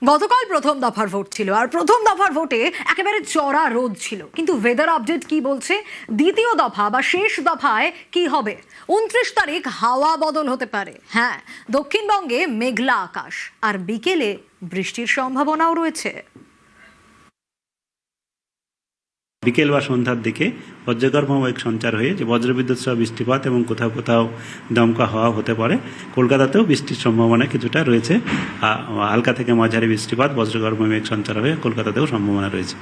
গতকাল প্রথম দফার ভোট ছিল আর প্রথম দফার ভোটে একেবারে চড়া রোদ ছিল, কিন্তু ওয়েদার আপডেট কি বলছে? দ্বিতীয় দফা বা শেষ দফায় কি হবে? 29 তারিখ হাওয়া বদল হতে পারে। হ্যাঁ, দক্ষিণবঙ্গে মেঘলা আকাশ আর বিকেলে বৃষ্টির সম্ভাবনাও রয়েছে। বিকেল বা সন্ধ্যার দিকে বজ্রগর্ভমেঘ সঞ্চার হয়ে যে বজ্রবিদ্যুৎ সহ বৃষ্টিপাত এবং কোথাও কোথাও দমকা হাওয়া হতে পারে। কলকাতাতেও বৃষ্টির সম্ভাবনা কিছুটা রয়েছে। হালকা থেকে মাঝারি বৃষ্টিপাত বজ্রগর্ভমেঘ সঞ্চার হয়ে কলকাতাতেও সম্ভাবনা রয়েছে।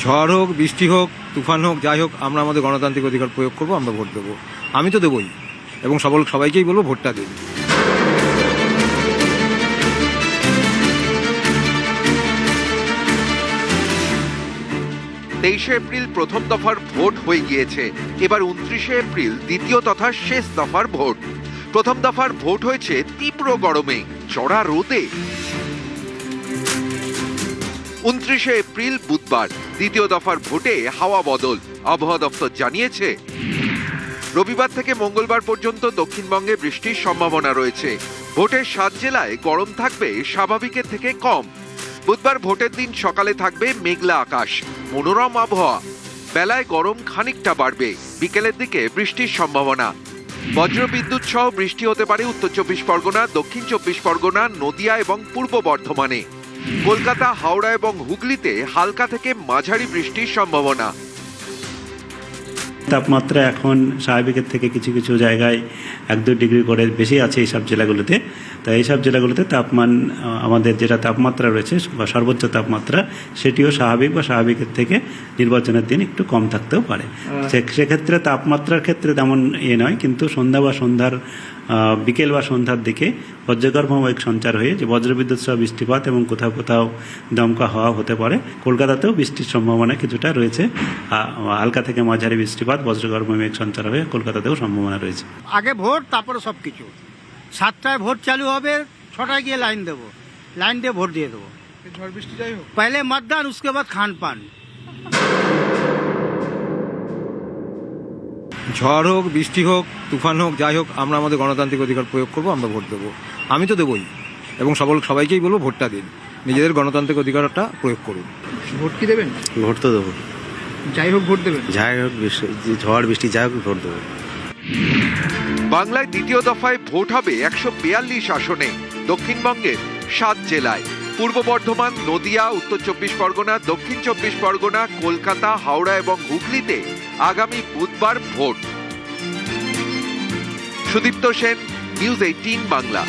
ঝড় হোক, বৃষ্টি হোক, তুফান হোক, যাই হোক, আমরা আমাদের গণতান্ত্রিক অধিকার প্রয়োগ করবো, আমরা ভোট দেবো। আমি তো দেবই, এবং সবাইকেই বলবো ভোটটা দিন। তেইশে এপ্রিল প্রথম দফার ভোট হয়ে গিয়েছে। এবার 29শে এপ্রিল দ্বিতীয় তথা শেষ দফার ভোট। প্রথম দফার ভোট হয়েছে তীব্র গরমে, চড়া রোদে। 29শে এপ্রিল বুধবার দ্বিতীয় দফার ভোটে হাওয়া বদল। আবহাওয়া দপ্তর জানিয়েছে, রবিবার থেকে মঙ্গলবার পর্যন্ত দক্ষিণবঙ্গে বৃষ্টির সম্ভাবনা রয়েছে। ভোটের 7 জেলায় গরম থাকবে স্বাভাবিকের থেকে কম। বুধবার ভোটের দিন সকালে থাকবে মেঘলা আকাশ, মনোরম আবহাওয়া। বেলায় গরম খানিকটা বাড়বে, বিকেলের দিকে বৃষ্টির সম্ভাবনা। বজ্রবিদ্যুৎ সহ বৃষ্টি হতে পারে উত্তর 24 পরগনা, দক্ষিণ 24 পরগনা, নদিয়া এবং পূর্ব বর্ধমানে। কলকাতা, হাওড়া এবং হুগলিতে হালকা থেকে মাঝারি বৃষ্টির সম্ভাবনা। তাপমাত্রা এখন স্বাভাবিকের থেকে কিছু কিছু জায়গায় 1-2 ডিগ্রি করে বেশি আছে এইসব জেলাগুলোতে। তাই এইসব জেলাগুলোতে তাপমান, আমাদের যেটা তাপমাত্রা রয়েছে বা সর্বোচ্চ তাপমাত্রা, সেটিও স্বাভাবিক বা স্বাভাবিকের থেকে নির্বাচনের দিন একটু কম থাকতেও পারে। সেক্ষেত্রে তাপমাত্রার ক্ষেত্রে তেমন নয়, কিন্তু বিকেল বা সন্ধ্যার দিকে বজ্রগর্ভমেঘ সঞ্চার হয়ে যে বজ্রবিদ্যুৎ সহ বৃষ্টিপাত এবং কোথাও কোথাও দমকা হাওয়া হতে পারে। কলকাতাতেও বৃষ্টির সম্ভাবনা কিছুটা রয়েছে। হালকা থেকে মাঝারি বৃষ্টিপাত বজ্রগর্ভমেঘ সঞ্চার হয়ে কলকাতাতেও সম্ভাবনা রয়েছে। আগে ভোট, তারপরে সব কিছু। 7টায় ভোট চালু হবে, 6টায় গিয়ে লাইন দেবো, লাইন দিয়ে ভোট দিয়ে দেবো। ঝড় বৃষ্টি যাই হোক, পহলে मतदान, उसके बाद खान पान। ঝড় হোক, বৃষ্টি হোক, তুফান হোক, যাই হোক, আমরা আমাদের গণতান্ত্রিক অধিকার প্রয়োগ করবো, আমরা ভোট দেবো। আমি তো দেবই, এবং সবাইকেই বলবো ভোটটা দিন। নিজেদের গণতান্ত্রিক অধিকারটা প্রয়োগ করুন। ভোট কি দেবেন? ভোট তো দেবো, যাই হোক ভোট দেবেন। যাই হোক, ঝড় বৃষ্টি যাই হোক, ভোট দেবো। বাংলায় দ্বিতীয় দফায় ভোট হবে 142 আসনে, দক্ষিণবঙ্গের 7 জেলায়। পূর্ব বর্ধমান, নদিয়া, উত্তর 24 পরগনা, দক্ষিণ 24 পরগনা, কলকাতা, হাওড়া এবং হুগলিতে আগামী বুধবার ভোট। সুদীপ্ত সেন, নিউজ 18 বাংলা।